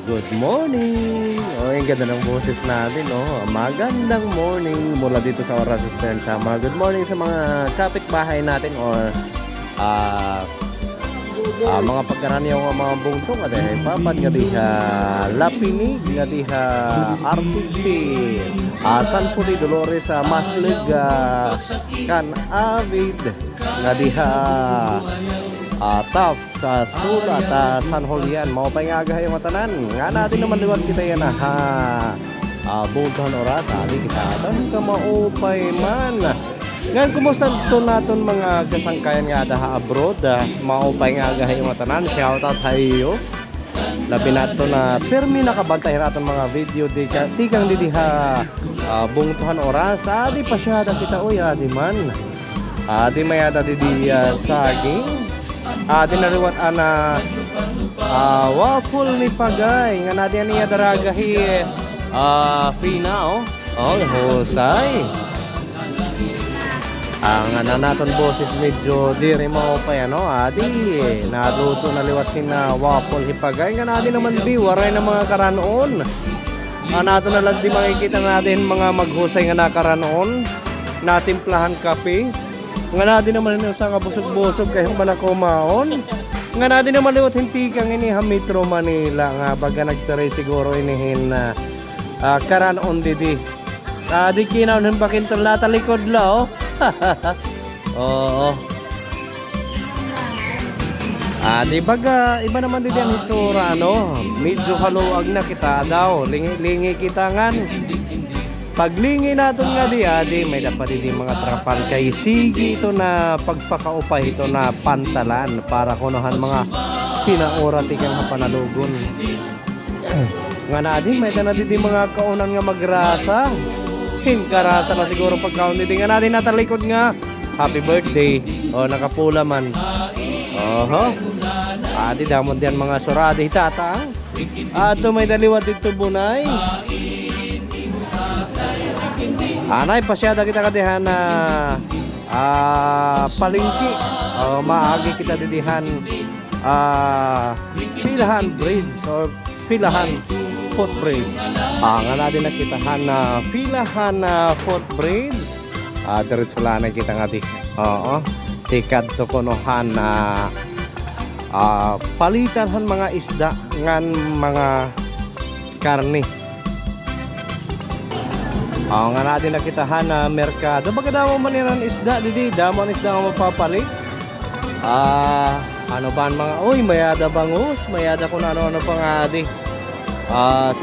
Good morning! Ang ganda ng boses natin, no? Magandang morning mula dito sa Oras Resistensya. Good morning sa mga kapitbahay natin or mga pagkaraniyaw nga mga bungtong at papat nga diha Lapinig nga diha RTC San Puli Dolores Maslig kan Avid nga diha Tap sa Sulat San Julian mao pa nga agahay matanan nga natin naman liwat kita yan bungtong oras adi kita tan ka maupay man. Ngayon, kumusta ito natin mga kasangkayan nga daha abroad? Maupay nga agahay yung matanan. Shoutout tayo. Labi nato na permi nakabantay natin mga video. Di kang didiha bungtuhan oras. Di pa siya kita uy. Di man. Di mayada di saging. Di nariwat ana waffle ni Pagay. Nga natin niya daragahi Fina husay. Ang naton boses medyo diri mo pa yan, no? Adi, naluto na liwat na waffle hipagay. Nga natin naman di, waray ng mga karanoon. Nato na lang di makikita natin mga maghusay nga nakaranoon. Natimplahan kape. Nga natin naman sa kabusog-busog kayong manakumaon. Nga natin naman liwat hintikang iniha Metro Manila. Nga baga nagtaray siguro inihin na karanoon didi. Di kinaw ng bakintal natalikod la, oh. Oo. Di baga iba naman din ang hitsura, ano? Medyo haluag na kita daw. Lingi kita ngan. Paglingi natin nga di may dapat din mga trapal kay sige ito na pagpakaupay ito na pantalan para kunuhan mga pinaura tikang panalugon. Nga na di may tanadi di mga kaunan nga magrasa. Karasa na siguro pagkaon din nga natin natalikod nga happy birthday nakapula man di damon diyan mga suradi tata ato may daliwat dito bunay anay pasyada kita kadihan na palingki maagi kita didihan Pilahan Bridge or Pilahan Footbridge. Nga natin nakitahan na Pilahan Footbridge. Diretso lang na kita nga di. Tikad to kunuhan na palitan mga isda ngan mga karne. Nga natin nakitahan na merkado. Baga damo man yan isda didi. Damo ang isda nga mapapalit. Ano ba mga mayada bangus. Mayada kung ano-ano pa nga di.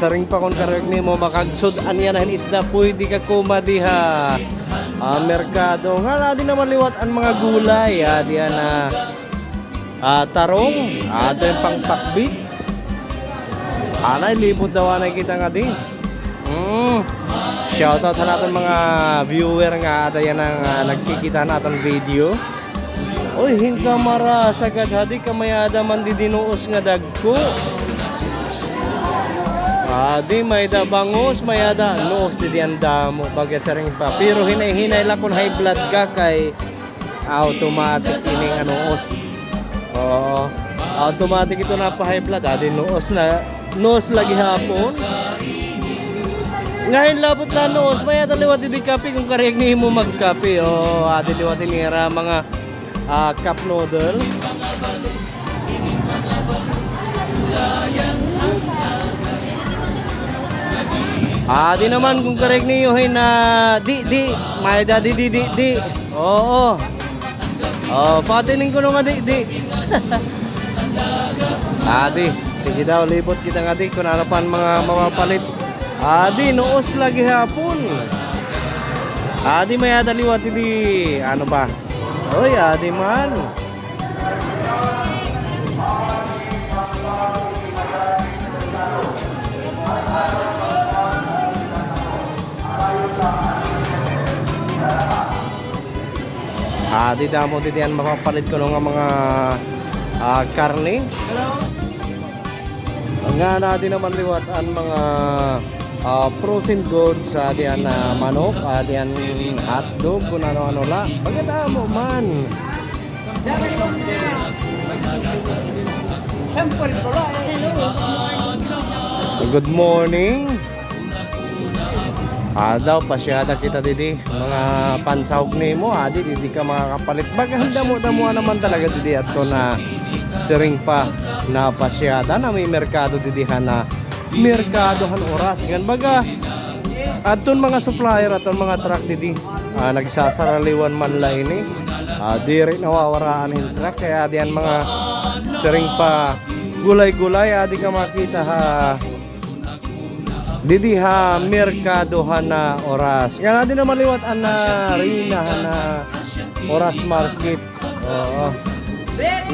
Saring pa kung karag ni mo makagsud anya na isda pwede ka kumadiha merkado nga natin naman liwat ang mga gulay diyan na tarong ato yung pangpakbit anay libot daw na kita nga din shoutout sa natin mga viewer nga yan ang nagkikita natin video hinka mara sagad hadi kamayada man di dinuos nga dagko. Di may da bangus, may da noos di diyan damo bagay sa ring pa. Pero hinay-hinay lang kung high blood ka kay automatic ining anoos. Automatic ito na pa high blood. Di noos lagi hapon. Ngayon labot na noos, may da liwat di kape kung kareg ni mo magkape. Di liwat nira mga cup noodles. Di naman kung kareg niyo na di may da di patining ko nga di di sige daw libot kita nga di kung ano pa mga mapapalit di noos lagi hapon di may adaliwat di ano ba di man di damo di diyan mapapalit ko nga mga karne. Nga natin naman liwat ang mga frozen goods diyan manok, diyan hotdog kung ano-ano la. Pagkatamo man. Siyempre, hello. Good morning. Daw pasyada kita didi mga pansahog nimo adi didi ka makakapalit baganda mo naman talaga didi ato na siring pa na pasyada na may merkado didi na merkadohan oras gan baga aton mga supplier aton mga truck didi nagsasaraliwan man la ini diri nawawaraan hin truck kaya diyan mga siring pa gulay-gulay adi ka makita ha didi ha merkadohan na oras. Nga natin na maliwat na rina na oras market. Oo.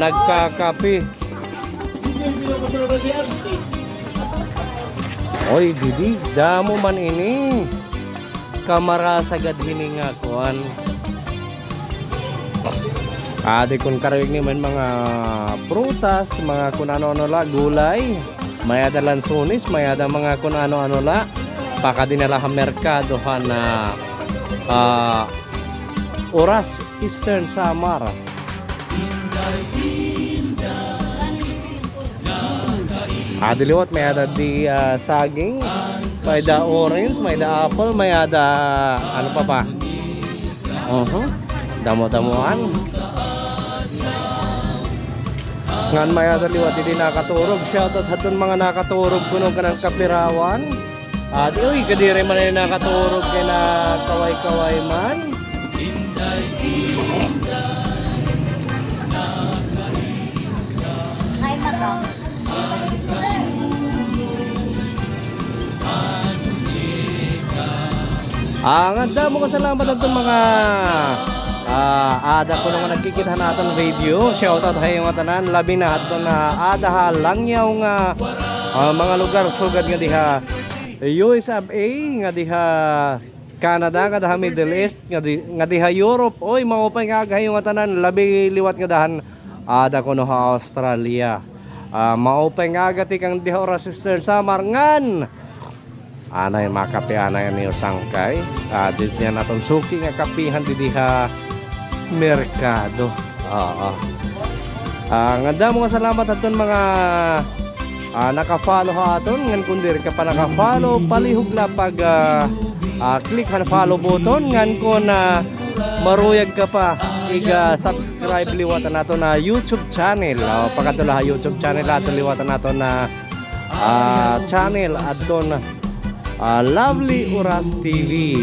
Nagkakape. Oy, didi, damo man ini. Kamara sagad hininga kuan. Adi kun karawig ni man mga prutas, mga kun ano-ano la gulay. May ada lansunis, may ada mga kung ano-ano la pakadinala ha merkado ha na oras Eastern Samar. Diliwat may ada di saging, may da orange, may da apple, may ada ano pa pa. Damo-damuan. Ngan maya daliwat di nakaturog, shoutout hatun mga nakaturog kuno kanang kapirawan. Di oy kadire man ay nakaturog kay na kaway-kaway man. Ay nako. Nganda mo kasalamat atong mga ada ko nung nagkikita natin video. Shoutout hay yung tanan labi na ato na ada ha langyaw nga mga lugar sugad nga diha USA nga diha Canada nga diha Middle East nga diha Europe. Oy maupay nga gahay yung tanan labi liwat nga dahan ada ko no ha Australia. Maupay nga gati kang diha oras Eastern Samar ngan anay makape anay ni sangkay. Dito niya naton suki nga kapihan di diha merkado. Nganda mo nga salamat aton mga naka-follow ha aton ngan kun diri ka pa naka-follow palihog la pag click han follow button ngan kun maruyag ka pa iga-subscribe liwatan nato na YouTube channel. Pagkatula ha YouTube channel ato liwatan nato na channel aton Lovely Oras TV.